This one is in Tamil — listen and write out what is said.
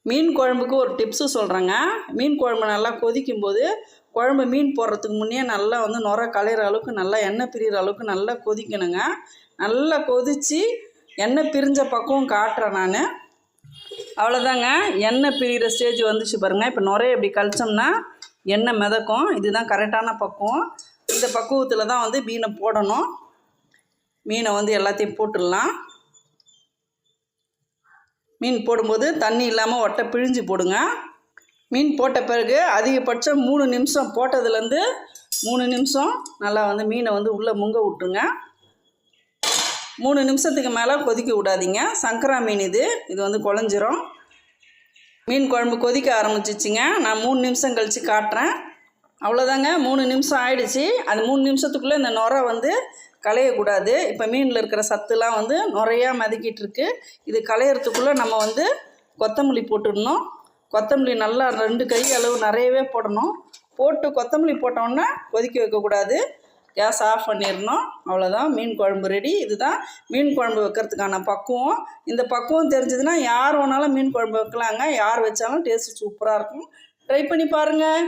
மீன் குழம்புக்கு ஒரு டிப்ஸு சொல்கிறேங்க. மீன் குழம்பு நல்லா கொதிக்கும்போது குழம்பு மீன் போடுறதுக்கு முன்னே நல்லா வந்து நுரை கலையிற அளவுக்கு நல்லா எண்ணெய் பிரிகிற அளவுக்கு நல்லா கொதிக்கணுங்க. நல்லா கொதித்து எண்ணெய் பிரிஞ்ச பக்குவம் காட்டுறேன் நான். அவ்வளோதாங்க, எண்ணெய் பிரிகிற ஸ்டேஜ் வந்துச்சு பாருங்கள். இப்போ நுரைய இப்படி கழிச்சோம்னா எண்ணெய் மிதக்கும். இதுதான் கரெக்டான பக்குவம். இந்த பக்குவத்தில் தான் வந்து மீனை போடணும். மீனை வந்து எல்லாத்தையும் போட்டுடலாம். மீன் போடும்போது தண்ணி இல்லாமல் ஒட்டை பிழிஞ்சு போடுங்க. மீன் போட்ட பிறகு அதிகபட்சம் 3 நிமிஷம் போட்டதுலேருந்து 3 நிமிஷம் நல்லா வந்து மீனை வந்து உள்ளே முங்க விட்டுருங்க. 3 நிமிஷத்துக்கு மேலே கொதிக்க விடாதீங்க. சங்கரா மீன் இது வந்து குழஞ்சிரும். மீன் குழம்பு கொதிக்க ஆரம்பிச்சிச்சிங்க. நான் 3 நிமிஷம் கழித்து காட்டுறேன். அவ்வளோதாங்க, 3 நிமிஷம் ஆயிடுச்சு. அது 3 நிமிஷத்துக்குள்ளே இந்த நுரை வந்து களையக்கூடாது. இப்போ மீனில் இருக்கிற சத்துலாம் வந்து நுரையாக மதிக்கிட்டுருக்கு. இது களையிறதுக்குள்ளே நம்ம வந்து கொத்தமல்லி போட்டுடணும். கொத்தமல்லி நல்லா 2 கை அளவு நிறையவே போடணும். போட்டு கொத்தமல்லி போட்டோன்னே கொதிக்க வைக்கக்கூடாது. கேஸ் ஆஃப் பண்ணிடணும். அவ்வளோதான், மீன் குழம்பு ரெடி. இதுதான் மீன் குழம்பு வைக்கிறதுக்கான பக்குவம். இந்த பக்குவம் தெரிஞ்சதுன்னா யார் வேணாலும் மீன் குழம்பு வைக்கலாங்க. யார் வச்சாலும் டேஸ்ட்டு சூப்பராக இருக்கும். ட்ரை பண்ணி பாருங்கள்.